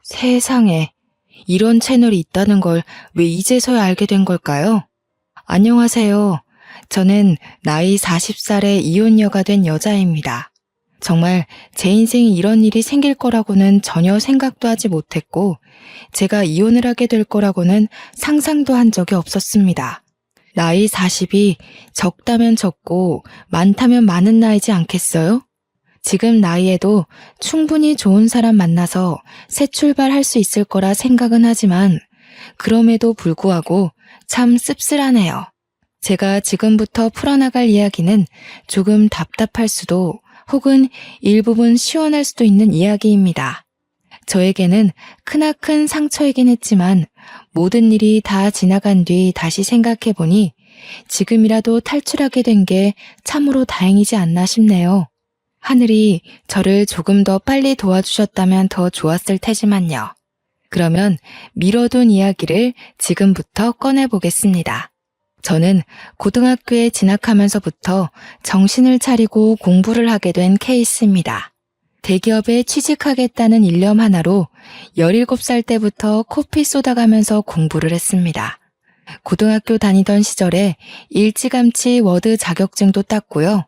세상에, 이런 채널이 있다는 걸 왜 이제서야 알게 된 걸까요? 안녕하세요. 저는 나이 40살의 이혼녀가 된 여자입니다. 정말 제 인생에 이런 일이 생길 거라고는 전혀 생각도 하지 못했고, 제가 이혼을 하게 될 거라고는 상상도 한 적이 없었습니다. 나이 40이 적다면 적고 많다면 많은 나이지 않겠어요? 지금 나이에도 충분히 좋은 사람 만나서 새 출발할 수 있을 거라 생각은 하지만 그럼에도 불구하고 참 씁쓸하네요. 제가 지금부터 풀어나갈 이야기는 조금 답답할 수도 혹은 일부분 시원할 수도 있는 이야기입니다. 저에게는 크나큰 상처이긴 했지만 모든 일이 다 지나간 뒤 다시 생각해보니 지금이라도 탈출하게 된 게 참으로 다행이지 않나 싶네요. 하늘이 저를 조금 더 빨리 도와주셨다면 더 좋았을 테지만요. 그러면 미뤄둔 이야기를 지금부터 꺼내보겠습니다. 저는 고등학교에 진학하면서부터 정신을 차리고 공부를 하게 된 케이스입니다. 대기업에 취직하겠다는 일념 하나로 17살 때부터 코피 쏟아가면서 공부를 했습니다. 고등학교 다니던 시절에 일찌감치 워드 자격증도 땄고요.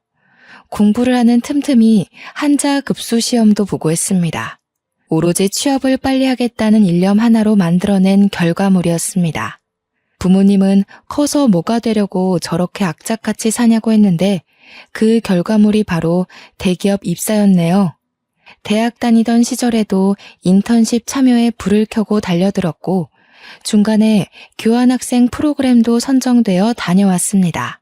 공부를 하는 틈틈이 한자 급수 시험도 보고 했습니다. 오로지 취업을 빨리 하겠다는 일념 하나로 만들어낸 결과물이었습니다. 부모님은 커서 뭐가 되려고 저렇게 악착같이 사냐고 했는데 그 결과물이 바로 대기업 입사였네요. 대학 다니던 시절에도 인턴십 참여에 불을 켜고 달려들었고 중간에 교환학생 프로그램도 선정되어 다녀왔습니다.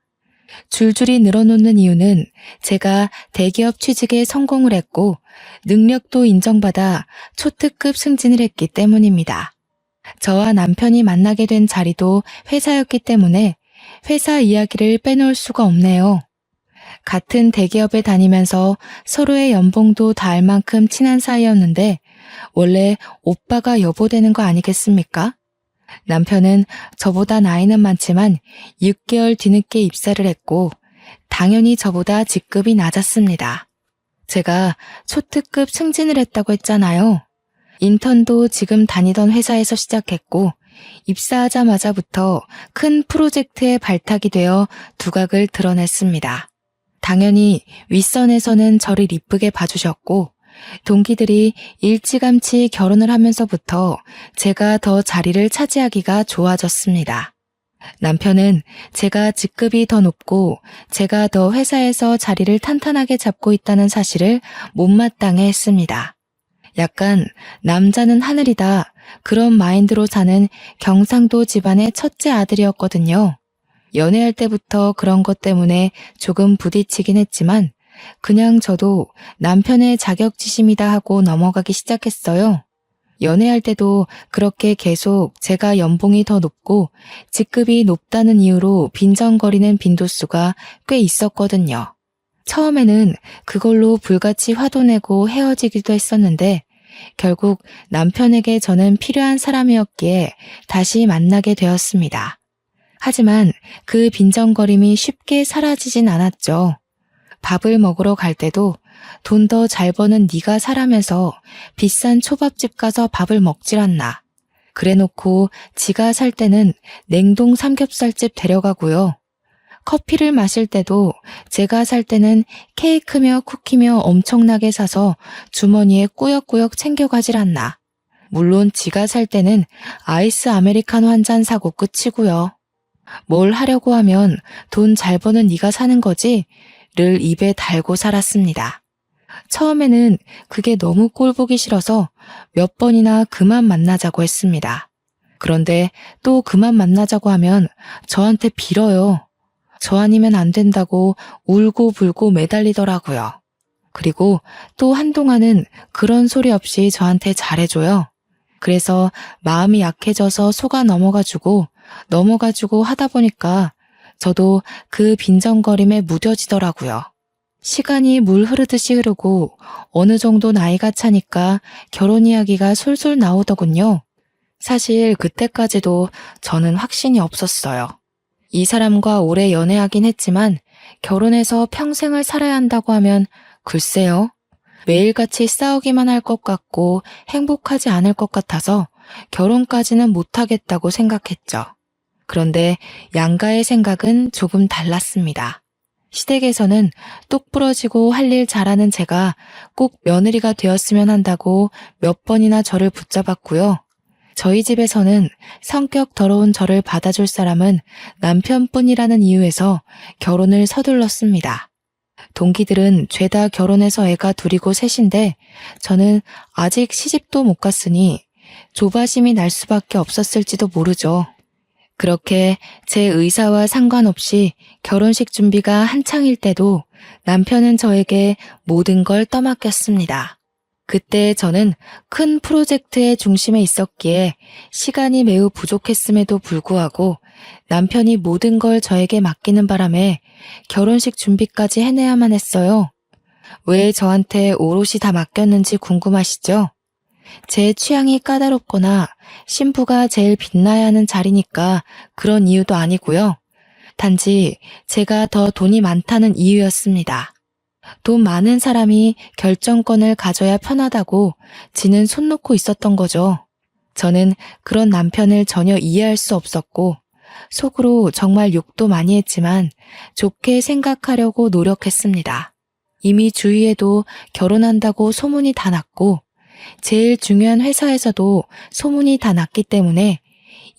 줄줄이 늘어놓는 이유는 제가 대기업 취직에 성공을 했고 능력도 인정받아 초특급 승진을 했기 때문입니다. 저와 남편이 만나게 된 자리도 회사였기 때문에 회사 이야기를 빼놓을 수가 없네요. 같은 대기업에 다니면서 서로의 연봉도 다 알 만큼 친한 사이였는데 원래 오빠가 여보 되는 거 아니겠습니까? 남편은 저보다 나이는 많지만 6개월 뒤늦게 입사를 했고 당연히 저보다 직급이 낮았습니다. 제가 초특급 승진을 했다고 했잖아요. 인턴도 지금 다니던 회사에서 시작했고 입사하자마자부터 큰 프로젝트에 발탁이 되어 두각을 드러냈습니다. 당연히 윗선에서는 저를 이쁘게 봐주셨고 동기들이 일찌감치 결혼을 하면서부터 제가 더 자리를 차지하기가 좋아졌습니다. 남편은 제가 직급이 더 높고 제가 더 회사에서 자리를 탄탄하게 잡고 있다는 사실을 못마땅해 했습니다. 약간 남자는 하늘이다 그런 마인드로 사는 경상도 집안의 첫째 아들이었거든요. 연애할 때부터 그런 것 때문에 조금 부딪히긴 했지만 그냥 저도 남편의 자격지심이다 하고 넘어가기 시작했어요. 연애할 때도 그렇게 계속 제가 연봉이 더 높고 직급이 높다는 이유로 빈정거리는 빈도수가 꽤 있었거든요. 처음에는 그걸로 불같이 화도 내고 헤어지기도 했었는데 결국 남편에게 저는 필요한 사람이었기에 다시 만나게 되었습니다. 하지만 그 빈정거림이 쉽게 사라지진 않았죠. 밥을 먹으러 갈 때도 돈 더 잘 버는 네가 사라면서 비싼 초밥집 가서 밥을 먹질 않나. 그래놓고 지가 살 때는 냉동 삼겹살집 데려가고요. 커피를 마실 때도 제가 살 때는 케이크며 쿠키며 엄청나게 사서 주머니에 꾸역꾸역 챙겨가질 않나. 물론 지가 살 때는 아이스 아메리카노 한 잔 사고 끝이고요. 뭘 하려고 하면 돈 잘 버는 네가 사는 거지 를 입에 달고 살았습니다. 처음에는 그게 너무 꼴보기 싫어서 몇 번이나 그만 만나자고 했습니다. 그런데 또 그만 만나자고 하면 저한테 빌어요. 저 아니면 안 된다고 울고 불고 매달리더라고요. 그리고 또 한동안은 그런 소리 없이 저한테 잘해줘요. 그래서 마음이 약해져서 속아 넘어가지고 하다 보니까 저도 그 빈정거림에 무뎌지더라고요. 시간이 물 흐르듯이 흐르고 어느 정도 나이가 차니까 결혼 이야기가 솔솔 나오더군요. 사실 그때까지도 저는 확신이 없었어요. 이 사람과 오래 연애하긴 했지만 결혼해서 평생을 살아야 한다고 하면 글쎄요. 매일같이 싸우기만 할 것 같고 행복하지 않을 것 같아서 결혼까지는 못하겠다고 생각했죠. 그런데 양가의 생각은 조금 달랐습니다. 시댁에서는 똑 부러지고 할 일 잘하는 제가 꼭 며느리가 되었으면 한다고 몇 번이나 저를 붙잡았고요. 저희 집에서는 성격 더러운 저를 받아줄 사람은 남편뿐이라는 이유에서 결혼을 서둘렀습니다. 동기들은 죄다 결혼해서 애가 둘이고 셋인데 저는 아직 시집도 못 갔으니 조바심이 날 수밖에 없었을지도 모르죠. 그렇게 제 의사와 상관없이 결혼식 준비가 한창일 때도 남편은 저에게 모든 걸 떠맡겼습니다. 그때 저는 큰 프로젝트의 중심에 있었기에 시간이 매우 부족했음에도 불구하고 남편이 모든 걸 저에게 맡기는 바람에 결혼식 준비까지 해내야만 했어요. 왜 저한테 오롯이 다 맡겼는지 궁금하시죠? 제 취향이 까다롭거나 신부가 제일 빛나야 하는 자리니까 그런 이유도 아니고요. 단지 제가 더 돈이 많다는 이유였습니다. 돈 많은 사람이 결정권을 가져야 편하다고 지는 손 놓고 있었던 거죠. 저는 그런 남편을 전혀 이해할 수 없었고 속으로 정말 욕도 많이 했지만 좋게 생각하려고 노력했습니다. 이미 주위에도 결혼한다고 소문이 다 났고 제일 중요한 회사에서도 소문이 다 났기 때문에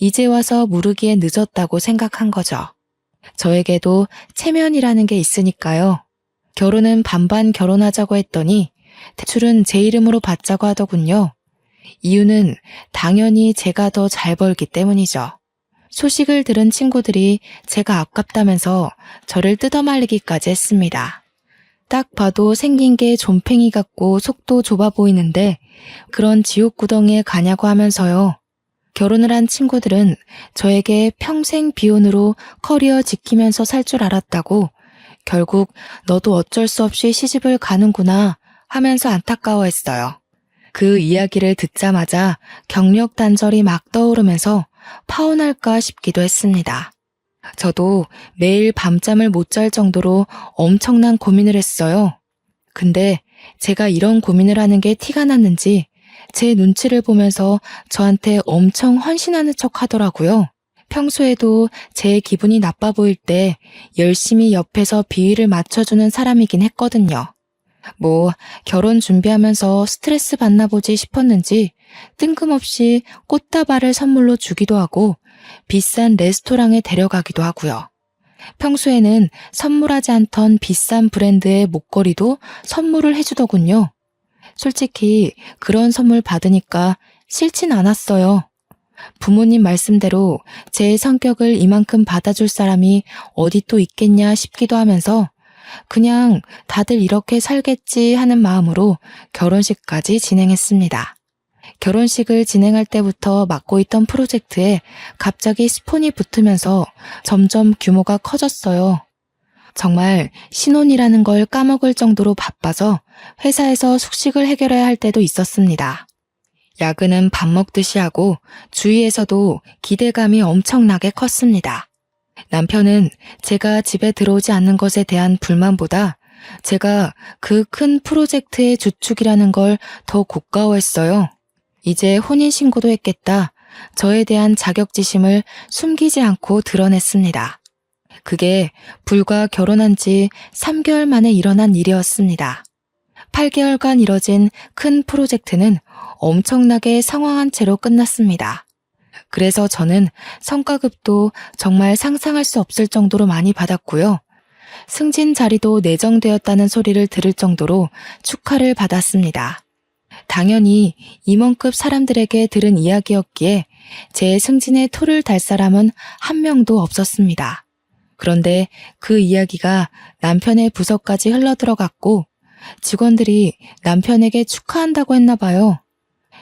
이제 와서 무르기에 늦었다고 생각한 거죠. 저에게도 체면이라는 게 있으니까요. 결혼은 반반 결혼하자고 했더니 대출은 제 이름으로 받자고 하더군요. 이유는 당연히 제가 더 잘 벌기 때문이죠. 소식을 들은 친구들이 제가 아깝다면서 저를 뜯어말리기까지 했습니다. 딱 봐도 생긴 게 좀팽이 같고 속도 좁아 보이는데 그런 지옥구덩이에 가냐고 하면서요. 결혼을 한 친구들은 저에게 평생 비혼으로 커리어 지키면서 살 줄 알았다고 결국 너도 어쩔 수 없이 시집을 가는구나 하면서 안타까워했어요. 그 이야기를 듣자마자 경력 단절이 막 떠오르면서 파혼할까 싶기도 했습니다. 저도 매일 밤잠을 못 잘 정도로 엄청난 고민을 했어요. 근데 제가 이런 고민을 하는 게 티가 났는지 제 눈치를 보면서 저한테 엄청 헌신하는 척 하더라고요. 평소에도 제 기분이 나빠 보일 때 열심히 옆에서 비위를 맞춰주는 사람이긴 했거든요. 결혼 준비하면서 스트레스 받나 보지 싶었는지 뜬금없이 꽃다발을 선물로 주기도 하고 비싼 레스토랑에 데려가기도 하고요. 평소에는 선물하지 않던 비싼 브랜드의 목걸이도 선물을 해주더군요. 솔직히 그런 선물 받으니까 싫진 않았어요. 부모님 말씀대로 제 성격을 이만큼 받아줄 사람이 어디 또 있겠냐 싶기도 하면서 그냥 다들 이렇게 살겠지 하는 마음으로 결혼식까지 진행했습니다. 결혼식을 진행할 때부터 맡고 있던 프로젝트에 갑자기 스폰이 붙으면서 점점 규모가 커졌어요. 정말 신혼이라는 걸 까먹을 정도로 바빠서 회사에서 숙식을 해결해야 할 때도 있었습니다. 야근은 밥 먹듯이 하고 주위에서도 기대감이 엄청나게 컸습니다. 남편은 제가 집에 들어오지 않는 것에 대한 불만보다 제가 그 큰 프로젝트의 주축이라는 걸 더 고가워했어요. 이제 혼인신고도 했겠다. 저에 대한 자격지심을 숨기지 않고 드러냈습니다. 그게 불과 결혼한 지 3개월 만에 일어난 일이었습니다. 8개월간 이뤄진 큰 프로젝트는 엄청나게 성황한 채로 끝났습니다. 그래서 저는 성과급도 정말 상상할 수 없을 정도로 많이 받았고요. 승진 자리도 내정되었다는 소리를 들을 정도로 축하를 받았습니다. 당연히 임원급 사람들에게 들은 이야기였기에 제 승진에 토를 달 사람은 한 명도 없었습니다. 그런데 그 이야기가 남편의 부서까지 흘러들어갔고 직원들이 남편에게 축하한다고 했나 봐요.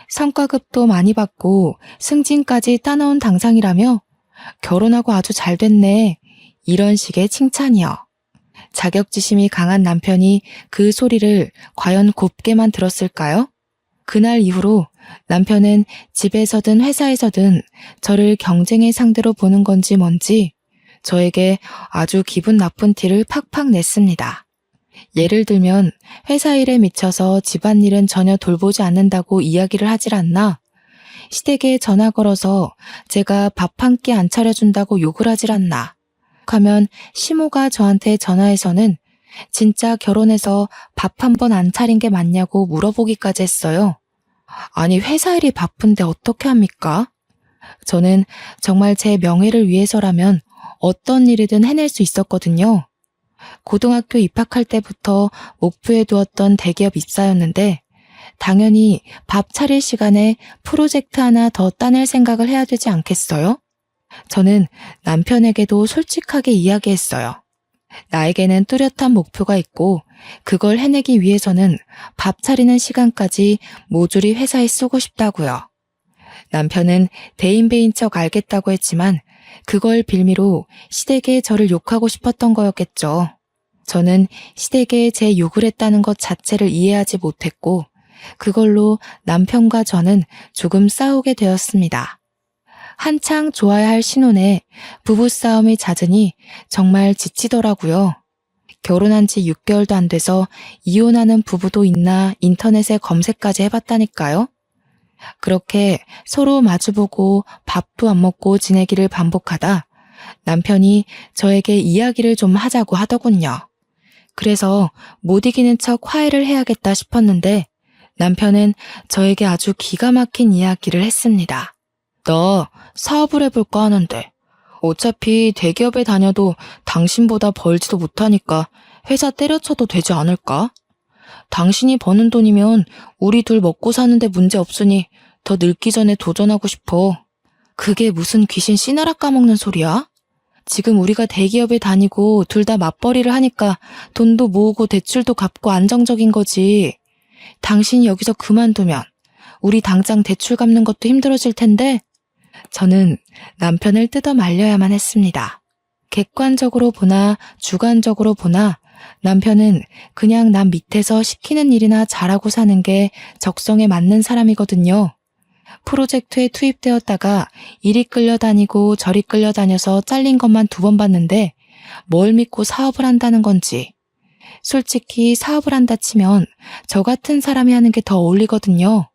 성과급도 많이 받고 승진까지 따놓은 당상이라며 결혼하고 아주 잘 됐네. 이런 식의 칭찬이요. 자격지심이 강한 남편이 그 소리를 과연 곱게만 들었을까요? 그날 이후로 남편은 집에서든 회사에서든 저를 경쟁의 상대로 보는 건지 뭔지 저에게 아주 기분 나쁜 티를 팍팍 냈습니다. 예를 들면 회사 일에 미쳐서 집안일은 전혀 돌보지 않는다고 이야기를 하질 않나? 시댁에 전화 걸어서 제가 밥 한 끼 안 차려준다고 욕을 하질 않나? 하면 시모가 저한테 전화해서는 진짜 결혼해서 밥 한 번 안 차린 게 맞냐고 물어보기까지 했어요. 아니, 회사 일이 바쁜데 어떻게 합니까? 저는 정말 제 명예를 위해서라면 어떤 일이든 해낼 수 있었거든요. 고등학교 입학할 때부터 목표에 두었던 대기업 입사였는데 당연히 밥 차릴 시간에 프로젝트 하나 더 따낼 생각을 해야 되지 않겠어요? 저는 남편에게도 솔직하게 이야기했어요. 나에게는 뚜렷한 목표가 있고 그걸 해내기 위해서는 밥 차리는 시간까지 모조리 회사에 쓰고 싶다고요. 남편은 대인배인 척 알겠다고 했지만 그걸 빌미로 시댁에 저를 욕하고 싶었던 거였겠죠. 저는 시댁에 제 욕을 했다는 것 자체를 이해하지 못했고 그걸로 남편과 저는 조금 싸우게 되었습니다. 한창 좋아야 할 신혼에 부부싸움이 잦으니 정말 지치더라고요. 결혼한 지 6개월도 안 돼서 이혼하는 부부도 있나 인터넷에 검색까지 해봤다니까요. 그렇게 서로 마주보고 밥도 안 먹고 지내기를 반복하다 남편이 저에게 이야기를 좀 하자고 하더군요. 그래서 못 이기는 척 화해를 해야겠다 싶었는데 남편은 저에게 아주 기가 막힌 이야기를 했습니다. 나 사업을 해볼까 하는데 어차피 대기업에 다녀도 당신보다 벌지도 못하니까 회사 때려쳐도 되지 않을까? 당신이 버는 돈이면 우리 둘 먹고 사는데 문제 없으니 더 늙기 전에 도전하고 싶어. 그게 무슨 귀신 씨나라 까먹는 소리야? 지금 우리가 대기업에 다니고 둘 다 맞벌이를 하니까 돈도 모으고 대출도 갚고 안정적인 거지. 당신이 여기서 그만두면 우리 당장 대출 갚는 것도 힘들어질 텐데. 저는 남편을 뜯어 말려야만 했습니다. 객관적으로 보나 주관적으로 보나 남편은 그냥 남 밑에서 시키는 일이나 잘하고 사는 게 적성에 맞는 사람이거든요. 프로젝트에 투입되었다가 이리 끌려다니고 저리 끌려다녀서 잘린 것만 2번 봤는데 뭘 믿고 사업을 한다는 건지. 솔직히 사업을 한다 치면 저 같은 사람이 하는 게 더 어울리거든요.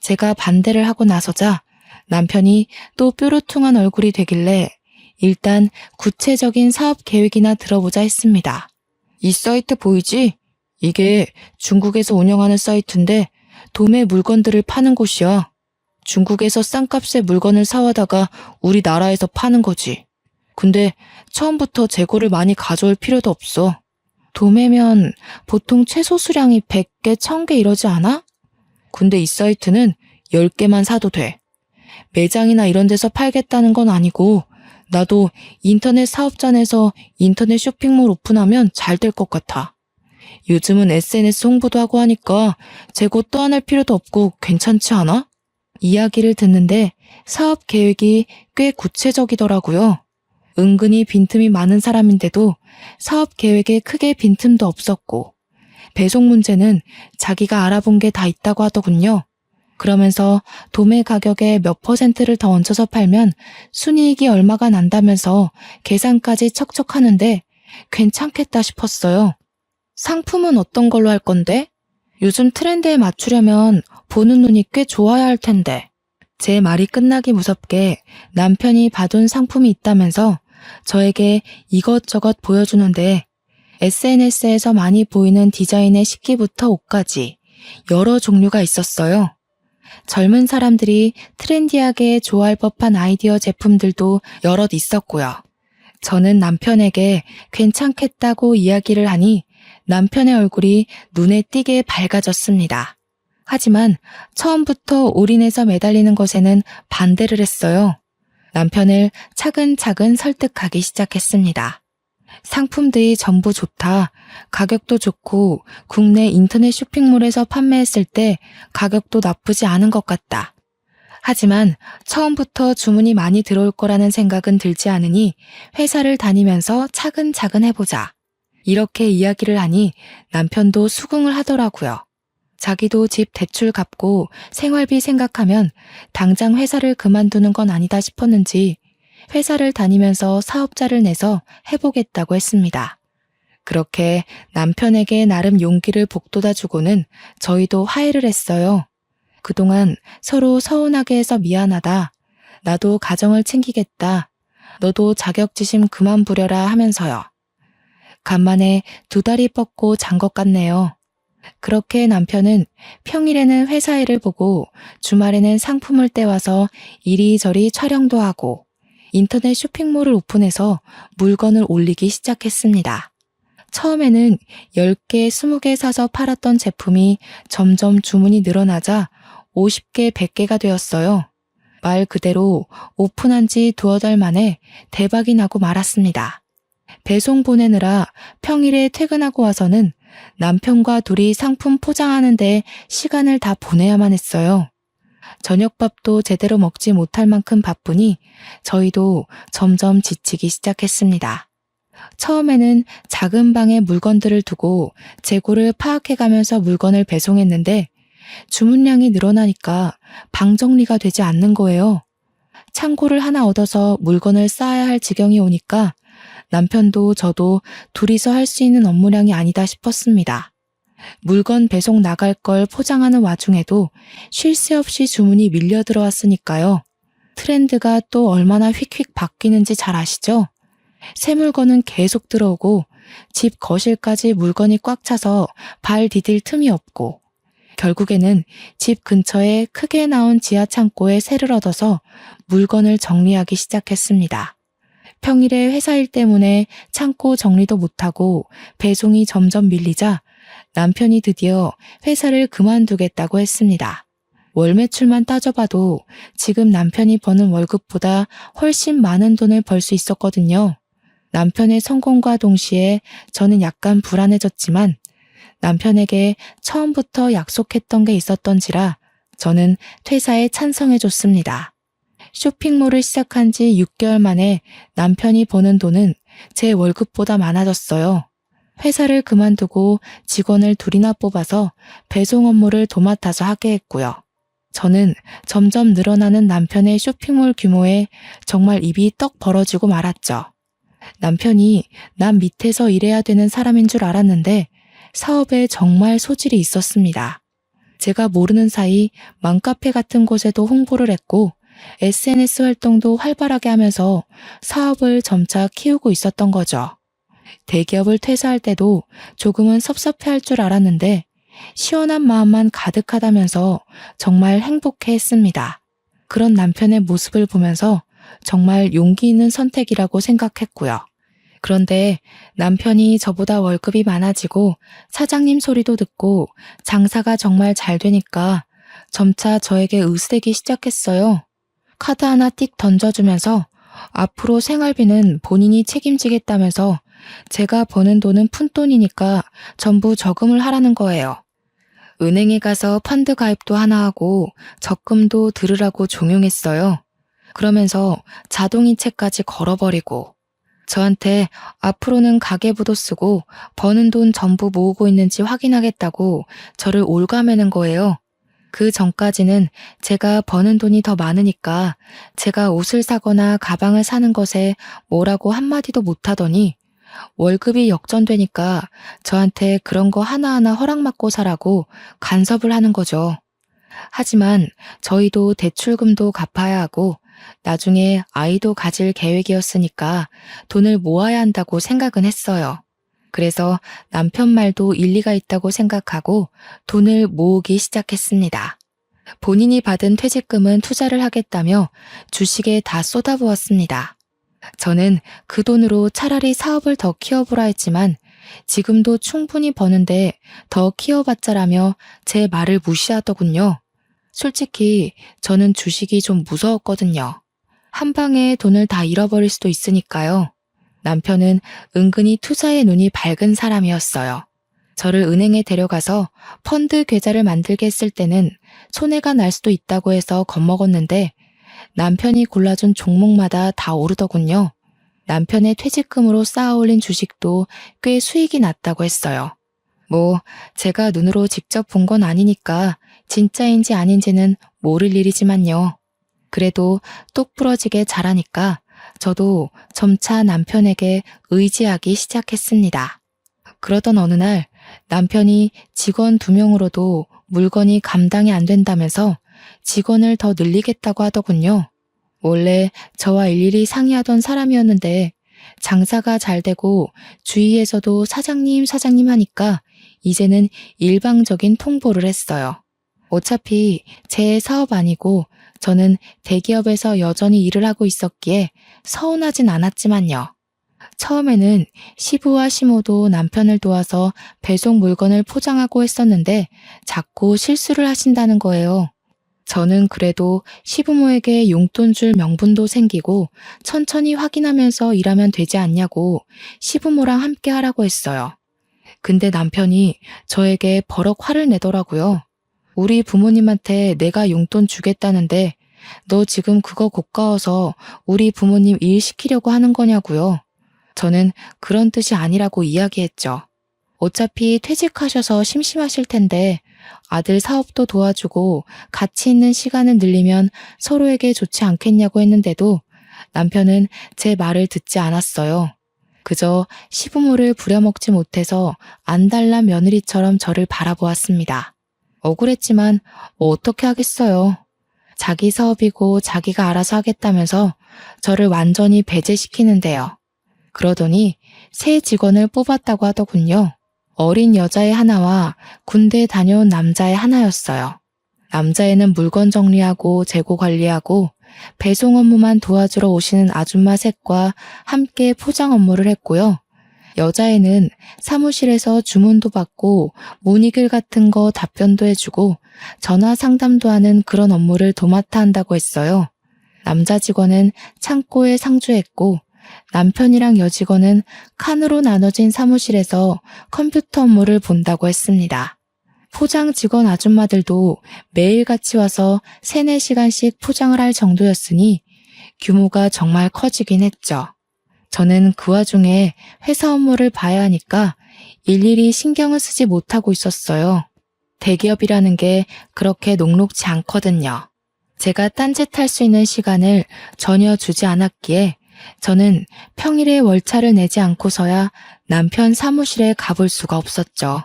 제가 반대를 하고 나서자 남편이 또 뾰루퉁한 얼굴이 되길래 일단 구체적인 사업 계획이나 들어보자 했습니다. 이 사이트 보이지? 이게 중국에서 운영하는 사이트인데 도매 물건들을 파는 곳이야. 중국에서 싼 값에 물건을 사와다가 우리나라에서 파는 거지. 근데 처음부터 재고를 많이 가져올 필요도 없어. 도매면 보통 최소 수량이 100개, 1000개 이러지 않아? 근데 이 사이트는 10개만 사도 돼. 매장이나 이런 데서 팔겠다는 건 아니고 나도 인터넷 사업장에서 인터넷 쇼핑몰 오픈하면 잘 될 것 같아. 요즘은 SNS 홍보도 하고 하니까 재고 떠안을 필요도 없고 괜찮지 않아? 이야기를 듣는데 사업 계획이 꽤 구체적이더라고요. 은근히 빈틈이 많은 사람인데도 사업 계획에 크게 빈틈도 없었고 배송 문제는 자기가 알아본 게 다 있다고 하더군요. 그러면서 도매 가격에 몇 %를 더 얹어서 팔면 순이익이 얼마가 난다면서 계산까지 척척 하는데 괜찮겠다 싶었어요. 상품은 어떤 걸로 할 건데? 요즘 트렌드에 맞추려면 보는 눈이 꽤 좋아야 할 텐데. 제 말이 끝나기 무섭게 남편이 봐둔 상품이 있다면서 저에게 이것저것 보여주는데 SNS에서 많이 보이는 디자인의 식기부터 옷까지 여러 종류가 있었어요. 젊은 사람들이 트렌디하게 좋아할 법한 아이디어 제품들도 여럿 있었고요. 저는 남편에게 괜찮겠다고 이야기를 하니 남편의 얼굴이 눈에 띄게 밝아졌습니다. 하지만 처음부터 올인해서 매달리는 것에는 반대를 했어요. 남편을 차근차근 설득하기 시작했습니다. 상품들이 전부 좋다. 가격도 좋고 국내 인터넷 쇼핑몰에서 판매했을 때 가격도 나쁘지 않은 것 같다. 하지만 처음부터 주문이 많이 들어올 거라는 생각은 들지 않으니 회사를 다니면서 차근차근 해보자. 이렇게 이야기를 하니 남편도 수긍을 하더라고요. 자기도 집 대출 갚고 생활비 생각하면 당장 회사를 그만두는 건 아니다 싶었는지 회사를 다니면서 사업자를 내서 해보겠다고 했습니다. 그렇게 남편에게 나름 용기를 북돋아주고는 저희도 화해를 했어요. 그동안 서로 서운하게 해서 미안하다. 나도 가정을 챙기겠다. 너도 자격지심 그만 부려라 하면서요. 간만에 두 다리 뻗고 잔 것 같네요. 그렇게 남편은 평일에는 회사 일을 보고 주말에는 상품을 떼와서 이리저리 촬영도 하고 인터넷 쇼핑몰을 오픈해서 물건을 올리기 시작했습니다. 처음에는 10개, 20개 사서 팔았던 제품이 점점 주문이 늘어나자 50개, 100개가 되었어요. 말 그대로 오픈한 지 두어 달 만에 대박이 나고 말았습니다. 배송 보내느라 평일에 퇴근하고 와서는 남편과 둘이 상품 포장하는데 시간을 다 보내야만 했어요. 저녁밥도 제대로 먹지 못할 만큼 바쁘니 저희도 점점 지치기 시작했습니다. 처음에는 작은 방에 물건들을 두고 재고를 파악해가면서 물건을 배송했는데 주문량이 늘어나니까 방 정리가 되지 않는 거예요. 창고를 하나 얻어서 물건을 쌓아야 할 지경이 오니까 남편도 저도 둘이서 할 수 있는 업무량이 아니다 싶었습니다. 물건 배송 나갈 걸 포장하는 와중에도 쉴 새 없이 주문이 밀려 들어왔으니까요. 트렌드가 또 얼마나 휙휙 바뀌는지 잘 아시죠? 새 물건은 계속 들어오고 집 거실까지 물건이 꽉 차서 발 디딜 틈이 없고 결국에는 집 근처에 크게 나온 지하 창고에 새를 얻어서 물건을 정리하기 시작했습니다. 평일에 회사 일 때문에 창고 정리도 못하고 배송이 점점 밀리자 남편이 드디어 회사를 그만두겠다고 했습니다. 월 매출만 따져봐도 지금 남편이 버는 월급보다 훨씬 많은 돈을 벌 수 있었거든요. 남편의 성공과 동시에 저는 약간 불안해졌지만 남편에게 처음부터 약속했던 게 있었던지라 저는 퇴사에 찬성해줬습니다. 쇼핑몰을 시작한 지 6개월 만에 남편이 버는 돈은 제 월급보다 많아졌어요. 회사를 그만두고 직원을 둘이나 뽑아서 배송 업무를 도맡아서 하게 했고요. 저는 점점 늘어나는 남편의 쇼핑몰 규모에 정말 입이 떡 벌어지고 말았죠. 남편이 남 밑에서 일해야 되는 사람인 줄 알았는데 사업에 정말 소질이 있었습니다. 제가 모르는 사이 맘카페 같은 곳에도 홍보를 했고 SNS 활동도 활발하게 하면서 사업을 점차 키우고 있었던 거죠. 대기업을 퇴사할 때도 조금은 섭섭해할 줄 알았는데 시원한 마음만 가득하다면서 정말 행복해했습니다. 그런 남편의 모습을 보면서 정말 용기 있는 선택이라고 생각했고요. 그런데 남편이 저보다 월급이 많아지고 사장님 소리도 듣고 장사가 정말 잘 되니까 점차 저에게 의쓰대기 시작했어요. 카드 하나 띡 던져주면서 앞으로 생활비는 본인이 책임지겠다면서 제가 버는 돈은 푼돈이니까 전부 저금을 하라는 거예요. 은행에 가서 펀드 가입도 하나 하고 적금도 들으라고 종용했어요. 그러면서 자동이체까지 걸어버리고 저한테 앞으로는 가계부도 쓰고 버는 돈 전부 모으고 있는지 확인하겠다고 저를 올가매는 거예요. 그 전까지는 제가 버는 돈이 더 많으니까 제가 옷을 사거나 가방을 사는 것에 뭐라고 한마디도 못하더니 월급이 역전되니까 저한테 그런 거 하나하나 허락받고 사라고 간섭을 하는 거죠. 하지만 저희도 대출금도 갚아야 하고 나중에 아이도 가질 계획이었으니까 돈을 모아야 한다고 생각은 했어요. 그래서 남편 말도 일리가 있다고 생각하고 돈을 모으기 시작했습니다. 본인이 받은 퇴직금은 투자를 하겠다며 주식에 다 쏟아부었습니다. 저는 그 돈으로 차라리 사업을 더 키워보라 했지만 지금도 충분히 버는데 더 키워봤자라며 제 말을 무시하더군요. 솔직히 저는 주식이 좀 무서웠거든요. 한 방에 돈을 다 잃어버릴 수도 있으니까요. 남편은 은근히 투자에 눈이 밝은 사람이었어요. 저를 은행에 데려가서 펀드 계좌를 만들게 했을 때는 손해가 날 수도 있다고 해서 겁먹었는데 남편이 골라준 종목마다 다 오르더군요. 남편의 퇴직금으로 쌓아올린 주식도 꽤 수익이 났다고 했어요. 제가 눈으로 직접 본 건 아니니까 진짜인지 아닌지는 모를 일이지만요. 그래도 똑부러지게 잘하니까 저도 점차 남편에게 의지하기 시작했습니다. 그러던 어느 날 남편이 직원 2명으로도 물건이 감당이 안 된다면서 직원을 더 늘리겠다고 하더군요. 원래 저와 일일이 상의하던 사람이었는데 장사가 잘 되고 주위에서도 사장님, 사장님 하니까 이제는 일방적인 통보를 했어요. 어차피 제 사업 아니고 저는 대기업에서 여전히 일을 하고 있었기에 서운하진 않았지만요. 처음에는 시부와 시모도 남편을 도와서 배송 물건을 포장하고 했었는데 자꾸 실수를 하신다는 거예요. 저는 그래도 시부모에게 용돈 줄 명분도 생기고 천천히 확인하면서 일하면 되지 않냐고 시부모랑 함께 하라고 했어요. 근데 남편이 저에게 버럭 화를 내더라고요. 우리 부모님한테 내가 용돈 주겠다는데 너 지금 그거 고가워서 우리 부모님 일 시키려고 하는 거냐고요. 저는 그런 뜻이 아니라고 이야기했죠. 어차피 퇴직하셔서 심심하실 텐데 아들 사업도 도와주고 같이 있는 시간을 늘리면 서로에게 좋지 않겠냐고 했는데도 남편은 제 말을 듣지 않았어요. 그저 시부모를 부려먹지 못해서 안달난 며느리처럼 저를 바라보았습니다. 억울했지만 뭐 어떻게 하겠어요. 자기 사업이고 자기가 알아서 하겠다면서 저를 완전히 배제시키는데요. 그러더니 새 직원을 뽑았다고 하더군요. 어린 여자애 하나와 군대 다녀온 남자애 하나였어요. 남자애는 물건 정리하고 재고 관리하고 배송 업무만 도와주러 오시는 아줌마 셋과 함께 포장 업무를 했고요. 여자애는 사무실에서 주문도 받고 문의글 같은 거 답변도 해주고 전화 상담도 하는 그런 업무를 도맡아 한다고 했어요. 남자 직원은 창고에 상주했고 남편이랑 여직원은 칸으로 나눠진 사무실에서 컴퓨터 업무를 본다고 했습니다. 포장 직원 아줌마들도 매일같이 와서 3, 4시간씩 포장을 할 정도였으니 규모가 정말 커지긴 했죠. 저는 그 와중에 회사 업무를 봐야 하니까 일일이 신경을 쓰지 못하고 있었어요. 대기업이라는 게 그렇게 녹록지 않거든요. 제가 딴짓할 수 있는 시간을 전혀 주지 않았기에 저는 평일에 월차를 내지 않고서야 남편 사무실에 가볼 수가 없었죠.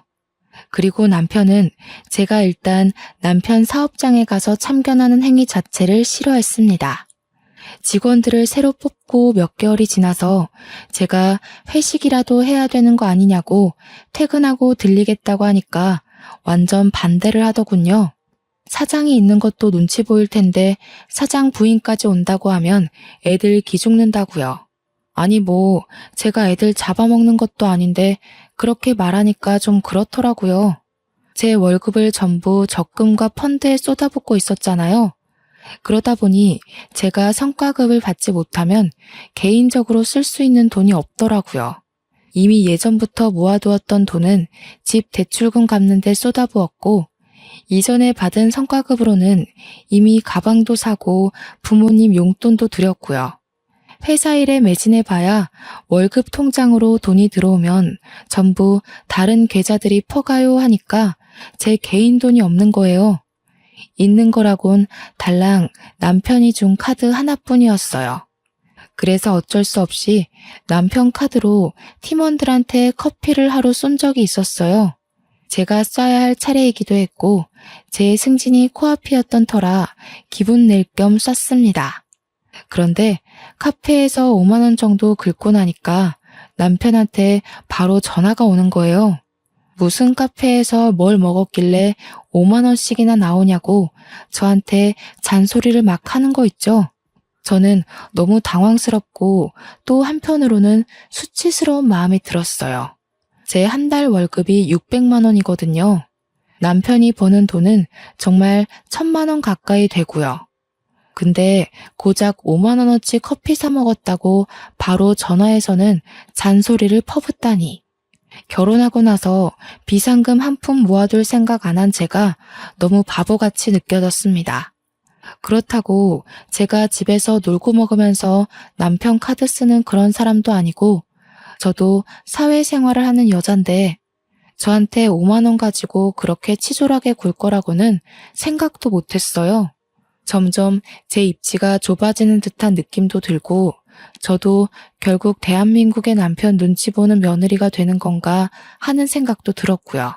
그리고 남편은 제가 일단 남편 사업장에 가서 참견하는 행위 자체를 싫어했습니다. 직원들을 새로 뽑고 몇 개월이 지나서 제가 회식이라도 해야 되는 거 아니냐고 퇴근하고 들리겠다고 하니까 완전 반대를 하더군요. 사장이 있는 것도 눈치 보일 텐데 사장 부인까지 온다고 하면 애들 기죽는다고요. 아니 뭐 제가 애들 잡아먹는 것도 아닌데 그렇게 말하니까 좀 그렇더라고요. 제 월급을 전부 적금과 펀드에 쏟아붓고 있었잖아요. 그러다 보니 제가 성과급을 받지 못하면 개인적으로 쓸 수 있는 돈이 없더라고요. 이미 예전부터 모아두었던 돈은 집 대출금 갚는 데 쏟아부었고 이전에 받은 성과급으로는 이미 가방도 사고 부모님 용돈도 드렸고요. 회사 일에 매진해봐야 월급 통장으로 돈이 들어오면 전부 다른 계좌들이 퍼가요 하니까 제 개인 돈이 없는 거예요. 있는 거라곤 달랑 남편이 준 카드 하나뿐이었어요. 그래서 어쩔 수 없이 남편 카드로 팀원들한테 커피를 하루 쏜 적이 있었어요. 제가 써야 할 차례이기도 했고 제 승진이 코앞이었던 터라 기분 낼 겸 썼습니다. 그런데 카페에서 5만 원 정도 긁고 나니까 남편한테 바로 전화가 오는 거예요. 무슨 카페에서 뭘 먹었길래 5만 원씩이나 나오냐고 저한테 잔소리를 막 하는 거 있죠. 저는 너무 당황스럽고 또 한편으로는 수치스러운 마음이 들었어요. 제 한 달 월급이 600만 원이거든요. 남편이 버는 돈은 정말 1000만 원 가까이 되고요. 근데 고작 5만 원어치 커피 사 먹었다고 바로 전화해서는 잔소리를 퍼붓다니. 결혼하고 나서 비상금 한 푼 모아둘 생각 안 한 제가 너무 바보같이 느껴졌습니다. 그렇다고 제가 집에서 놀고 먹으면서 남편 카드 쓰는 그런 사람도 아니고 저도 사회생활을 하는 여잔데 저한테 5만 원 가지고 그렇게 치졸하게 굴 거라고는 생각도 못했어요. 점점 제 입지가 좁아지는 듯한 느낌도 들고 저도 결국 대한민국의 남편 눈치 보는 며느리가 되는 건가 하는 생각도 들었고요.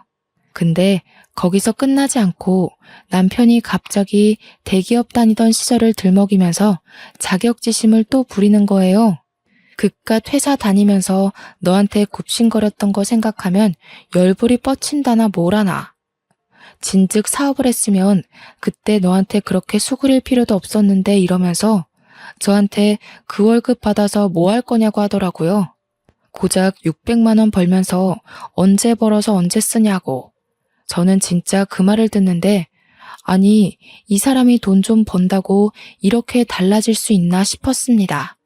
근데 거기서 끝나지 않고 남편이 갑자기 대기업 다니던 시절을 들먹이면서 자격지심을 또 부리는 거예요. 그깟 회사 다니면서 너한테 굽신거렸던 거 생각하면 열불이 뻗친다나 뭐라나. 진즉 사업을 했으면 그때 너한테 그렇게 수그릴 필요도 없었는데 이러면서 저한테 그 월급 받아서 뭐 할 거냐고 하더라고요. 고작 600만 원 벌면서 언제 벌어서 언제 쓰냐고. 저는 진짜 그 말을 듣는데 아니 이 사람이 돈 좀 번다고 이렇게 달라질 수 있나 싶었습니다.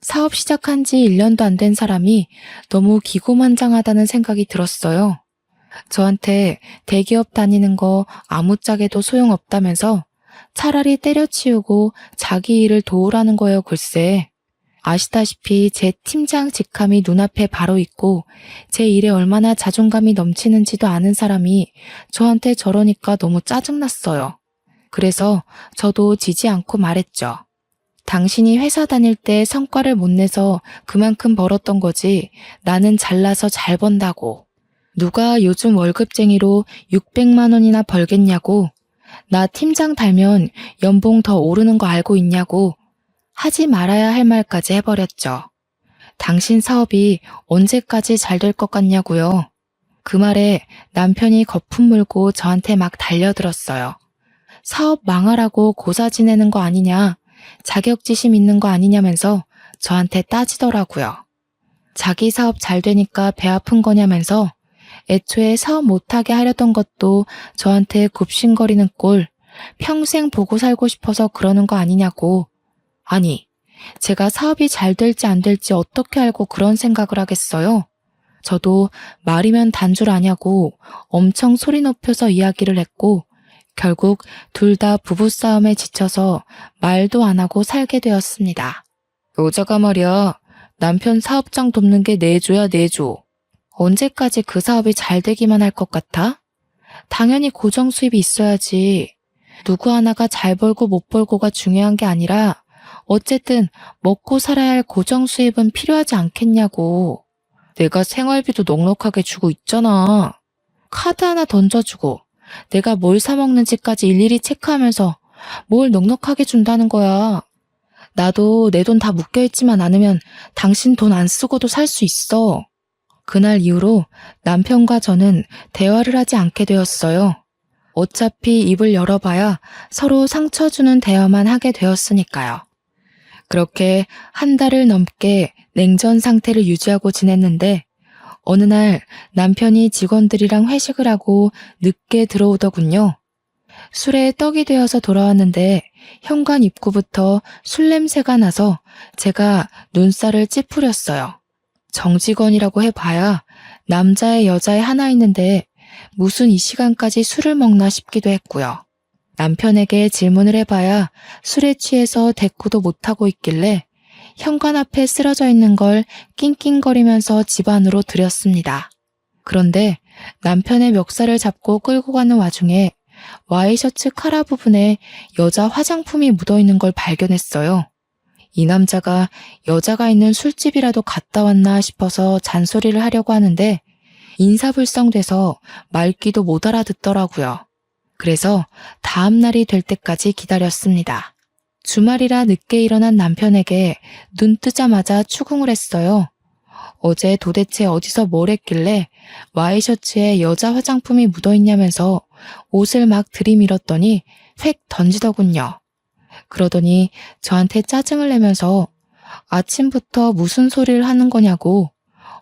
사업 시작한 지 1년도 안 된 사람이 너무 기고만장하다는 생각이 들었어요. 저한테 대기업 다니는 거 아무짝에도 소용없다면서 차라리 때려치우고 자기 일을 도우라는 거예요, 글쎄. 아시다시피 제 팀장 직함이 눈앞에 바로 있고 제 일에 얼마나 자존감이 넘치는지도 아는 사람이 저한테 저러니까 너무 짜증났어요. 그래서 저도 지지 않고 말했죠. 당신이 회사 다닐 때 성과를 못 내서 그만큼 벌었던 거지 나는 잘나서 잘 번다고. 누가 요즘 월급쟁이로 600만 원이나 벌겠냐고. 나 팀장 달면 연봉 더 오르는 거 알고 있냐고. 하지 말아야 할 말까지 해버렸죠. 당신 사업이 언제까지 잘 될 것 같냐고요. 그 말에 남편이 거품 물고 저한테 막 달려들었어요. 사업 망하라고 고사 지내는 거 아니냐, 자격지심 있는 거 아니냐면서 저한테 따지더라고요. 자기 사업 잘 되니까 배 아픈 거냐면서 애초에 사업 못하게 하려던 것도 저한테 굽신거리는 꼴, 평생 보고 살고 싶어서 그러는 거 아니냐고. 아니, 제가 사업이 잘 될지 안 될지 어떻게 알고 그런 생각을 하겠어요? 저도 말이면 단 줄 아냐고 엄청 소리 높여서 이야기를 했고 결국 둘 다 부부싸움에 지쳐서 말도 안 하고 살게 되었습니다. 여자가 말이야, 남편 사업장 돕는 게 내조야 내조. 언제까지 그 사업이 잘 되기만 할 것 같아? 당연히 고정 수입이 있어야지. 누구 하나가 잘 벌고 못 벌고가 중요한 게 아니라 어쨌든 먹고 살아야 할 고정 수입은 필요하지 않겠냐고. 내가 생활비도 넉넉하게 주고 있잖아. 카드 하나 던져주고 내가 뭘 사 먹는지까지 일일이 체크하면서 뭘 넉넉하게 준다는 거야. 나도 내 돈 다 묶여있지만 않으면 당신 돈 안 쓰고도 살 수 있어. 그날 이후로 남편과 저는 대화를 하지 않게 되었어요. 어차피 입을 열어봐야 서로 상처 주는 대화만 하게 되었으니까요. 그렇게 한 달을 넘게 냉전 상태를 유지하고 지냈는데 어느 날 남편이 직원들이랑 회식을 하고 늦게 들어오더군요. 술에 떡이 되어서 돌아왔는데 현관 입구부터 술 냄새가 나서 제가 눈살을 찌푸렸어요. 정직원이라고 해봐야 남자애 여자애 하나 있는데 무슨 이 시간까지 술을 먹나 싶기도 했고요. 남편에게 질문을 해봐야 술에 취해서 대꾸도 못하고 있길래 현관 앞에 쓰러져 있는 걸 낑낑거리면서 집 안으로 들였습니다. 그런데 남편의 멱살을 잡고 끌고 가는 와중에 와이셔츠 카라 부분에 여자 화장품이 묻어있는 걸 발견했어요. 이 남자가 여자가 있는 술집이라도 갔다 왔나 싶어서 잔소리를 하려고 하는데 인사불성돼서 말귀도 못 알아듣더라고요. 그래서 다음 날이 될 때까지 기다렸습니다. 주말이라 늦게 일어난 남편에게 눈 뜨자마자 추궁을 했어요. 어제 도대체 어디서 뭘 했길래 와이셔츠에 여자 화장품이 묻어있냐면서 옷을 막 들이밀었더니 획 던지더군요. 그러더니 저한테 짜증을 내면서 아침부터 무슨 소리를 하는 거냐고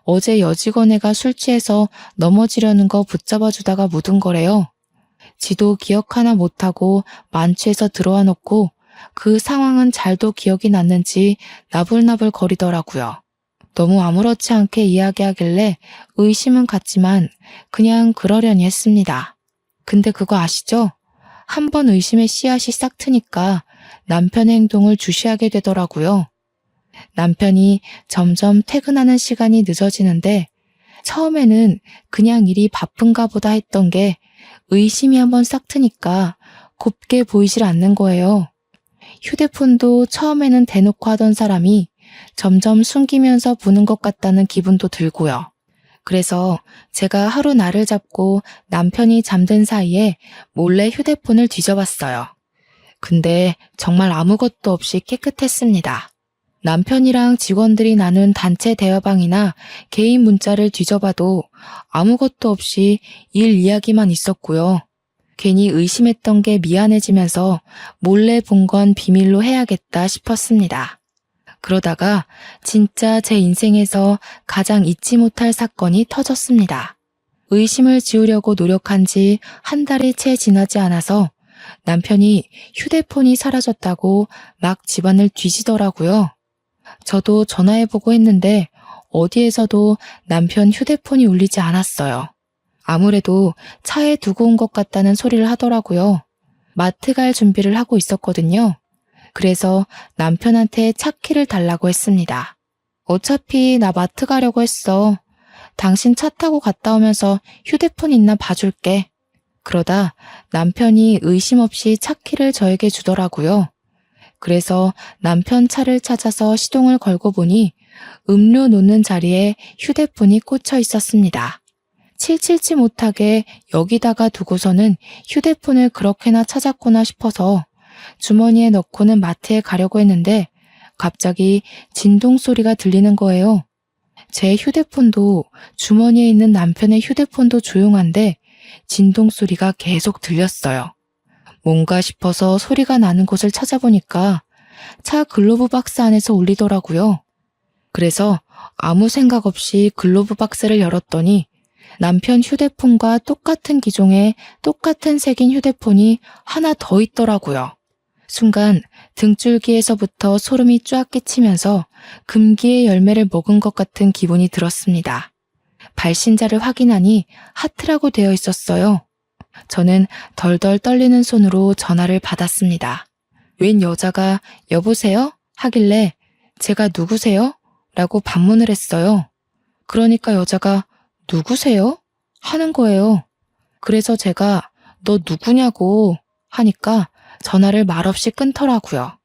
어제 여직원애가 술 취해서 넘어지려는 거 붙잡아 주다가 묻은 거래요. 지도 기억 하나 못하고 만취해서 들어와 놓고 그 상황은 잘도 기억이 났는지 나불나불 거리더라고요. 너무 아무렇지 않게 이야기하길래 의심은 갔지만 그냥 그러려니 했습니다. 근데 그거 아시죠? 한번 의심의 씨앗이 싹 트니까 남편의 행동을 주시하게 되더라고요. 남편이 점점 퇴근하는 시간이 늦어지는데 처음에는 그냥 일이 바쁜가 보다 했던 게 의심이 한번 싹 트니까 곱게 보이질 않는 거예요. 휴대폰도 처음에는 대놓고 하던 사람이 점점 숨기면서 보는 것 같다는 기분도 들고요. 그래서 제가 하루 날을 잡고 남편이 잠든 사이에 몰래 휴대폰을 뒤져봤어요. 근데 정말 아무것도 없이 깨끗했습니다. 남편이랑 직원들이 나눈 단체 대화방이나 개인 문자를 뒤져봐도 아무것도 없이 일 이야기만 있었고요. 괜히 의심했던 게 미안해지면서 몰래 본 건 비밀로 해야겠다 싶었습니다. 그러다가 진짜 제 인생에서 가장 잊지 못할 사건이 터졌습니다. 의심을 지우려고 노력한 지 한 달이 채 지나지 않아서 남편이 휴대폰이 사라졌다고 막 집안을 뒤지더라고요. 저도 전화해보고 했는데 어디에서도 남편 휴대폰이 울리지 않았어요. 아무래도 차에 두고 온 것 같다는 소리를 하더라고요. 마트 갈 준비를 하고 있었거든요. 그래서 남편한테 차 키를 달라고 했습니다. 어차피 나 마트 가려고 했어. 당신 차 타고 갔다 오면서 휴대폰 있나 봐줄게. 그러다 남편이 의심 없이 차 키를 저에게 주더라고요. 그래서 남편 차를 찾아서 시동을 걸고 보니 음료 놓는 자리에 휴대폰이 꽂혀 있었습니다. 칠칠치 못하게 여기다가 두고서는 휴대폰을 그렇게나 찾았구나 싶어서 주머니에 넣고는 마트에 가려고 했는데 갑자기 진동 소리가 들리는 거예요. 제 휴대폰도 주머니에 있는 남편의 휴대폰도 조용한데 진동 소리가 계속 들렸어요. 뭔가 싶어서 소리가 나는 곳을 찾아보니까 차 글로브 박스 안에서 울리더라고요. 그래서 아무 생각 없이 글로브 박스를 열었더니 남편 휴대폰과 똑같은 기종의 똑같은 색인 휴대폰이 하나 더 있더라고요. 순간 등줄기에서부터 소름이 쫙 끼치면서 금기의 열매를 먹은 것 같은 기분이 들었습니다. 발신자를 확인하니 하트라고 되어 있었어요. 저는 덜덜 떨리는 손으로 전화를 받았습니다. 웬 여자가 여보세요? 하길래 제가 누구세요? 라고 반문을 했어요. 그러니까 여자가 누구세요? 하는 거예요. 그래서 제가 너 누구냐고 하니까 전화를 말없이 끊더라고요.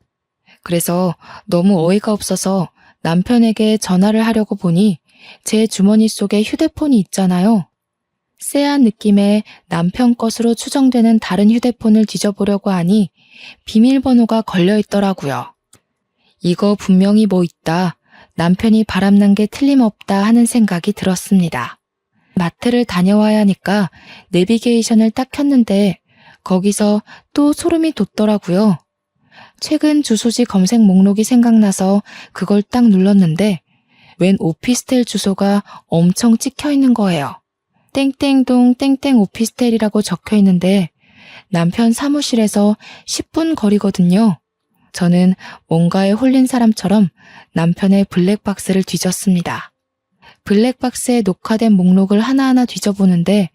그래서 너무 어이가 없어서 남편에게 전화를 하려고 보니 제 주머니 속에 휴대폰이 있잖아요. 쎄한 느낌의 남편 것으로 추정되는 다른 휴대폰을 뒤져보려고 하니 비밀번호가 걸려 있더라고요. 이거 분명히 뭐 있다. 남편이 바람난 게 틀림없다 하는 생각이 들었습니다. 마트를 다녀와야 하니까 내비게이션을 딱 켰는데 거기서 또 소름이 돋더라고요. 최근 주소지 검색 목록이 생각나서 그걸 딱 눌렀는데 웬 오피스텔 주소가 엄청 찍혀 있는 거예요. 땡땡동 땡땡 오피스텔이라고 적혀 있는데 남편 사무실에서 10분 거리거든요. 저는 뭔가에 홀린 사람처럼 남편의 블랙박스를 뒤졌습니다. 블랙박스에 녹화된 목록을 하나하나 뒤져보는데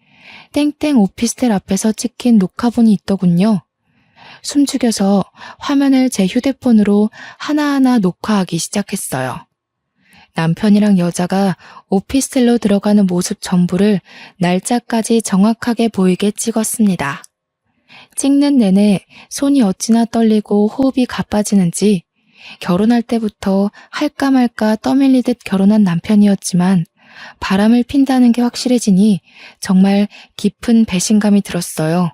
땡땡 오피스텔 앞에서 찍힌 녹화본이 있더군요. 숨죽여서 화면을 제 휴대폰으로 하나하나 녹화하기 시작했어요. 남편이랑 여자가 오피스텔로 들어가는 모습 전부를 날짜까지 정확하게 보이게 찍었습니다. 찍는 내내 손이 어찌나 떨리고 호흡이 가빠지는지 결혼할 때부터 할까 말까 떠밀리듯 결혼한 남편이었지만 바람을 핀다는 게 확실해지니 정말 깊은 배신감이 들었어요.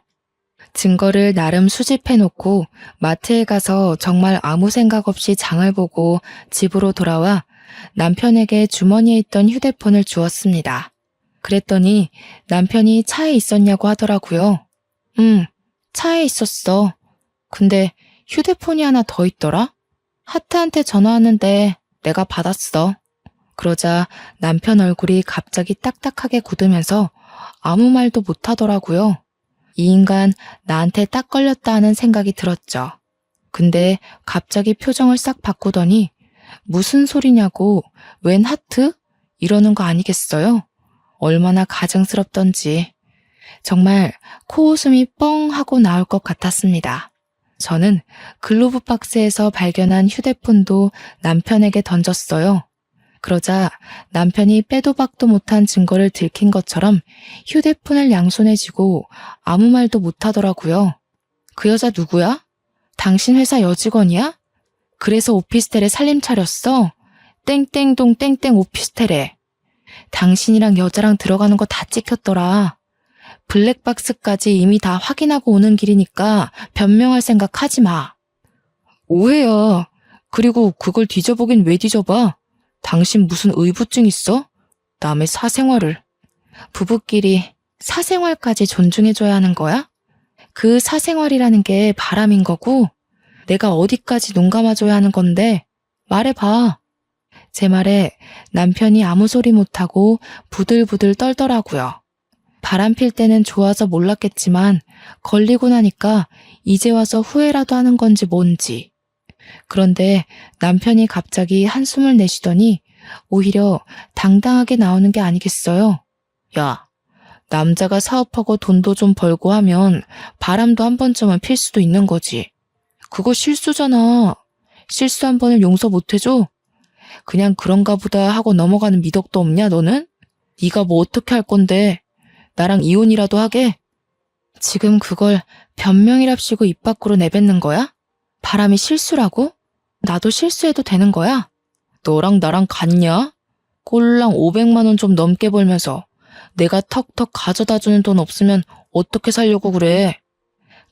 증거를 나름 수집해놓고 마트에 가서 정말 아무 생각 없이 장을 보고 집으로 돌아와 남편에게 주머니에 있던 휴대폰을 주었습니다. 그랬더니 남편이 차에 있었냐고 하더라고요. 차에 있었어. 근데 휴대폰이 하나 더 있더라? 하트한테 전화 왔는데 내가 받았어. 그러자 남편 얼굴이 갑자기 딱딱하게 굳으면서 아무 말도 못하더라고요. 이 인간 나한테 딱 걸렸다 하는 생각이 들었죠. 근데 갑자기 표정을 싹 바꾸더니 무슨 소리냐고 웬 하트? 이러는 거 아니겠어요? 얼마나 가증스럽던지. 정말 코웃음이 뻥 하고 나올 것 같았습니다. 저는 글로브 박스에서 발견한 휴대폰도 남편에게 던졌어요. 그러자 남편이 빼도 박도 못한 증거를 들킨 것처럼 휴대폰을 양손에 쥐고 아무 말도 못하더라고요. 그 여자 누구야? 당신 회사 여직원이야? 그래서 오피스텔에 살림 차렸어? 땡땡동 땡땡 오피스텔에. 당신이랑 여자랑 들어가는 거 다 찍혔더라. 블랙박스까지 이미 다 확인하고 오는 길이니까 변명할 생각 하지 마. 오해야. 그리고 그걸 뒤져보긴 왜 뒤져봐? 당신 무슨 의부증 있어? 남의 사생활을. 부부끼리 사생활까지 존중해줘야 하는 거야? 그 사생활이라는 게 바람인 거고 내가 어디까지 눈 감아줘야 하는 건데 말해봐. 제 말에 남편이 아무 소리 못하고 부들부들 떨더라고요. 바람 필 때는 좋아서 몰랐겠지만 걸리고 나니까 이제 와서 후회라도 하는 건지 뭔지. 그런데 남편이 갑자기 한숨을 내쉬더니 오히려 당당하게 나오는 게 아니겠어요? 야, 남자가 사업하고 돈도 좀 벌고 하면 바람도 한 번쯤은 필 수도 있는 거지. 그거 실수잖아. 실수 한 번을 용서 못 해줘? 그냥 그런가 보다 하고 넘어가는 미덕도 없냐 너는? 네가 뭐 어떻게 할 건데? 나랑 이혼이라도 하게? 지금 그걸 변명이랍시고 입 밖으로 내뱉는 거야? 바람이 실수라고? 나도 실수해도 되는 거야? 너랑 나랑 같냐? 꼴랑 500만 원 좀 넘게 벌면서 내가 턱턱 가져다 주는 돈 없으면 어떻게 살려고 그래?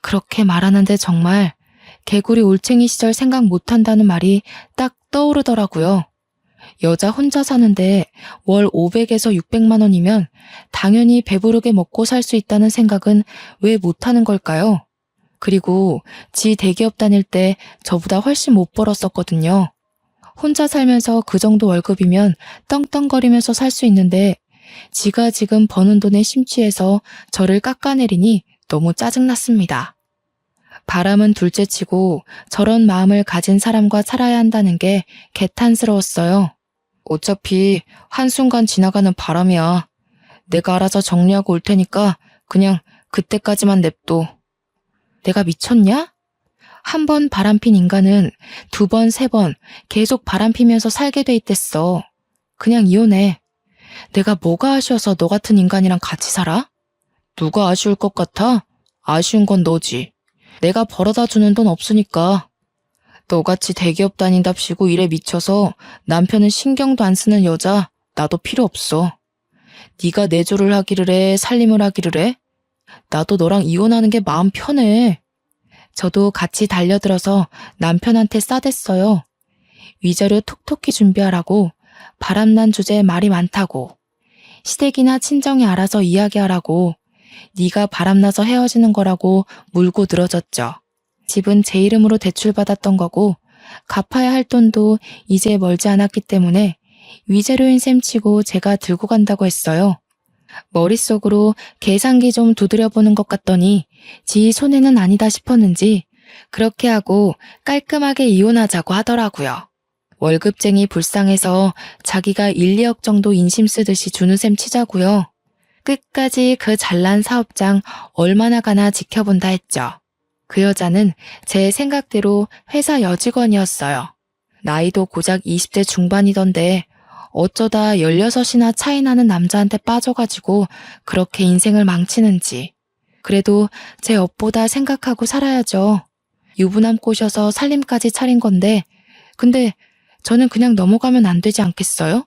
그렇게 말하는데 정말 개구리 올챙이 시절 생각 못한다는 말이 딱 떠오르더라고요. 여자 혼자 사는데 월 500에서 600만 원이면 당연히 배부르게 먹고 살 수 있다는 생각은 왜 못하는 걸까요? 그리고 지 대기업 다닐 때 저보다 훨씬 못 벌었었거든요. 혼자 살면서 그 정도 월급이면 떵떵거리면서 살 수 있는데 지가 지금 버는 돈에 심취해서 저를 깎아내리니 너무 짜증났습니다. 바람은 둘째치고 저런 마음을 가진 사람과 살아야 한다는 게 개탄스러웠어요. 어차피 한순간 지나가는 바람이야. 내가 알아서 정리하고 올 테니까 그냥 그때까지만 냅둬. 내가 미쳤냐? 한 번 바람핀 인간은 두 번, 세 번 계속 바람피면서 살게 돼 있댔어. 그냥 이혼해. 내가 뭐가 아쉬워서 너 같은 인간이랑 같이 살아? 누가 아쉬울 것 같아? 아쉬운 건 너지. 내가 벌어다 주는 돈 없으니까. 너같이 대기업 다닌답시고 일에 미쳐서 남편은 신경도 안 쓰는 여자 나도 필요 없어. 네가 내조를 하기를 해, 살림을 하기를 해? 나도 너랑 이혼하는 게 마음 편해. 저도 같이 달려들어서 남편한테 싸댔어요. 위자료 톡톡히 준비하라고, 바람난 주제에 말이 많다고, 시댁이나 친정이 알아서 이야기하라고, 네가 바람나서 헤어지는 거라고 물고 늘어졌죠. 집은 제 이름으로 대출받았던 거고 갚아야 할 돈도 이제 멀지 않았기 때문에 위자료인 셈 치고 제가 들고 간다고 했어요. 머릿속으로 계산기 좀 두드려보는 것 같더니 지 손해는 아니다 싶었는지 그렇게 하고 깔끔하게 이혼하자고 하더라고요. 월급쟁이 불쌍해서 자기가 1, 2억 정도 인심 쓰듯이 주는 셈 치자고요. 끝까지 그 잘난 사업장 얼마나 가나 지켜본다 했죠. 그 여자는 제 생각대로 회사 여직원이었어요. 나이도 고작 20대 중반이던데 어쩌다 16이나 차이 나는 남자한테 빠져가지고 그렇게 인생을 망치는지. 그래도 제 업보다 생각하고 살아야죠. 유부남 꼬셔서 살림까지 차린 건데 근데 저는 그냥 넘어가면 안 되지 않겠어요?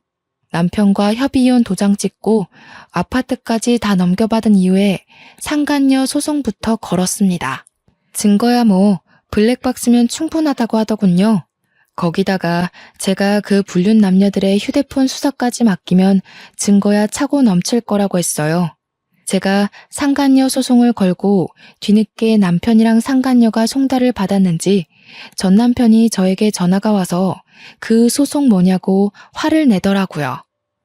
남편과 협의이혼 도장 찍고 아파트까지 다 넘겨받은 이후에 상간녀 소송부터 걸었습니다. 증거야 뭐 블랙박스면 충분하다고 하더군요. 거기다가 제가 그 불륜 남녀들의 휴대폰 수사까지 맡기면 증거야 차고 넘칠 거라고 했어요. 제가 상간녀 소송을 걸고 뒤늦게 남편이랑 상간녀가 송달을 받았는지 전 남편이 저에게 전화가 와서 그 소송 뭐냐고 화를 내더라고요.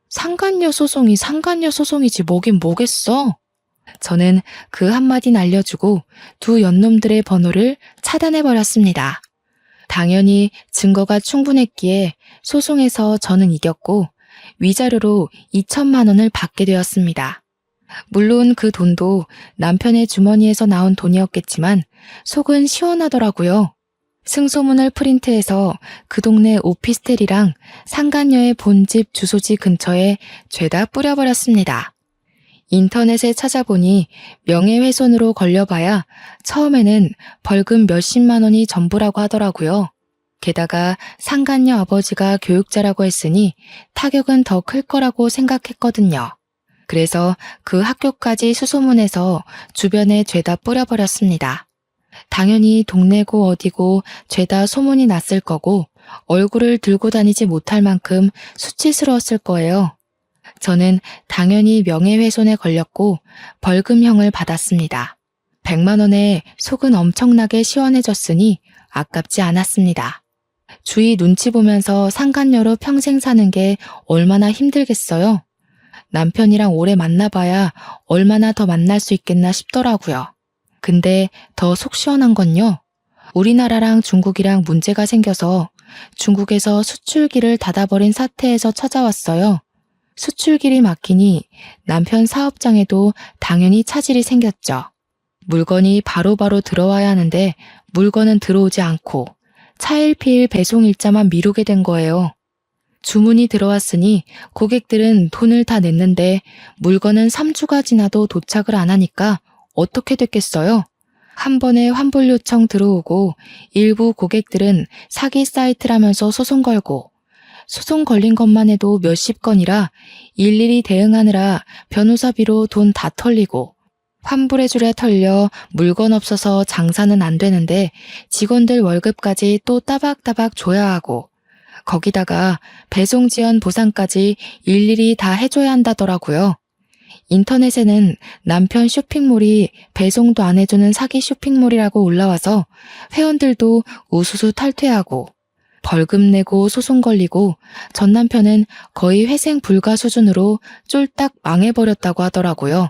상간녀 소송이 상간녀 소송이지 뭐긴 뭐겠어. 저는 그 한마디 날려주고 두 연놈들의 번호를 차단해버렸습니다. 당연히 증거가 충분했기에 소송에서 저는 이겼고 위자료로 2천만 원을 받게 되었습니다. 물론 그 돈도 남편의 주머니에서 나온 돈이었겠지만 속은 시원하더라고요. 승소문을 프린트해서 그 동네 오피스텔이랑 상간녀의 본집 주소지 근처에 죄다 뿌려버렸습니다. 인터넷에 찾아보니 명예훼손으로 걸려봐야 처음에는 벌금 몇십만 원이 전부라고 하더라고요. 게다가 상간녀 아버지가 교육자라고 했으니 타격은 더 클 거라고 생각했거든요. 그래서 그 학교까지 수소문해서 주변에 죄다 뿌려버렸습니다. 당연히 동네고 어디고 죄다 소문이 났을 거고 얼굴을 들고 다니지 못할 만큼 수치스러웠을 거예요. 저는 당연히 명예훼손에 걸렸고 벌금형을 받았습니다. 100만 원에 속은 엄청나게 시원해졌으니 아깝지 않았습니다. 주위 눈치 보면서 상간녀로 평생 사는 게 얼마나 힘들겠어요. 남편이랑 오래 만나봐야 얼마나 더 만날 수 있겠나 싶더라고요. 근데 더 속 시원한 건요. 우리나라랑 중국이랑 문제가 생겨서 중국에서 수출기를 닫아버린 사태에서 찾아왔어요. 수출길이 막히니 남편 사업장에도 당연히 차질이 생겼죠. 물건이 바로바로 들어와야 하는데 물건은 들어오지 않고 차일피일 배송 일자만 미루게 된 거예요. 주문이 들어왔으니 고객들은 돈을 다 냈는데 물건은 3주가 지나도 도착을 안 하니까 어떻게 됐겠어요? 한 번에 환불 요청 들어오고 일부 고객들은 사기 사이트라면서 소송 걸고 소송 걸린 것만 해도 몇십 건이라 일일이 대응하느라 변호사비로 돈 다 털리고 환불해주랴 털려 물건 없어서 장사는 안 되는데 직원들 월급까지 또 따박따박 줘야 하고 거기다가 배송 지연 보상까지 일일이 다 해줘야 한다더라고요. 인터넷에는 남편 쇼핑몰이 배송도 안 해주는 사기 쇼핑몰이라고 올라와서 회원들도 우수수 탈퇴하고 벌금 내고 소송 걸리고 전 남편은 거의 회생 불가 수준으로 쫄딱 망해버렸다고 하더라고요.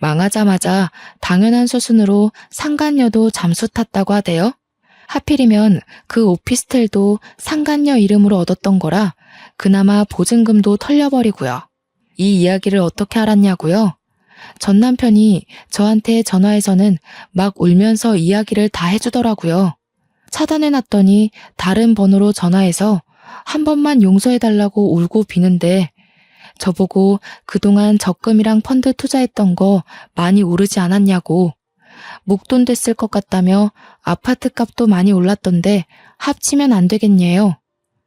망하자마자 당연한 수순으로 상간녀도 잠수 탔다고 하대요. 하필이면 그 오피스텔도 상간녀 이름으로 얻었던 거라 그나마 보증금도 털려버리고요. 이 이야기를 어떻게 알았냐고요? 전 남편이 저한테 전화해서는 막 울면서 이야기를 다 해주더라고요. 차단해놨더니 다른 번호로 전화해서 한 번만 용서해달라고 울고 비는데 저보고 그동안 적금이랑 펀드 투자했던 거 많이 오르지 않았냐고 목돈 됐을 것 같다며 아파트 값도 많이 올랐던데 합치면 안 되겠냐요.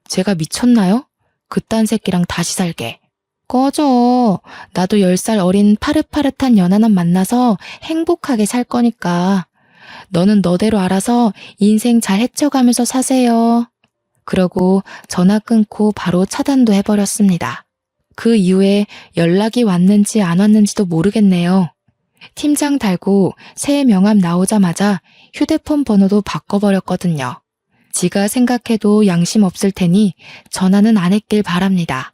제가 미쳤나요? 그딴 새끼랑 다시 살게. 꺼져. 나도 10살 어린 파릇파릇한 연하남 만나서 행복하게 살 거니까. 너는 너대로 알아서 인생 잘 헤쳐가면서 사세요. 그러고 전화 끊고 바로 차단도 해버렸습니다. 그 이후에 연락이 왔는지 안 왔는지도 모르겠네요. 팀장 달고 새 명함 나오자마자 휴대폰 번호도 바꿔버렸거든요. 지가 생각해도 양심 없을 테니 전화는 안 했길 바랍니다.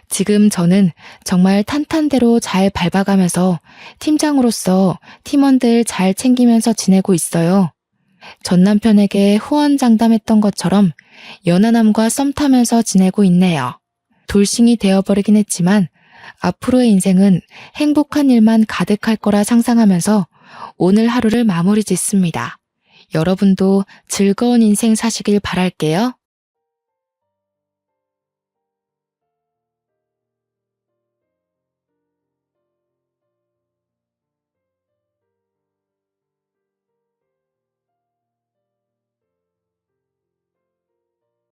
지금 저는 정말 탄탄대로 잘 밟아가면서 팀장으로서 팀원들 잘 챙기면서 지내고 있어요. 전 남편에게 후원장담했던 것처럼 연하남과 썸 타면서 지내고 있네요. 돌싱이 되어버리긴 했지만 앞으로의 인생은 행복한 일만 가득할 거라 상상하면서 오늘 하루를 마무리 짓습니다. 여러분도 즐거운 인생 사시길 바랄게요.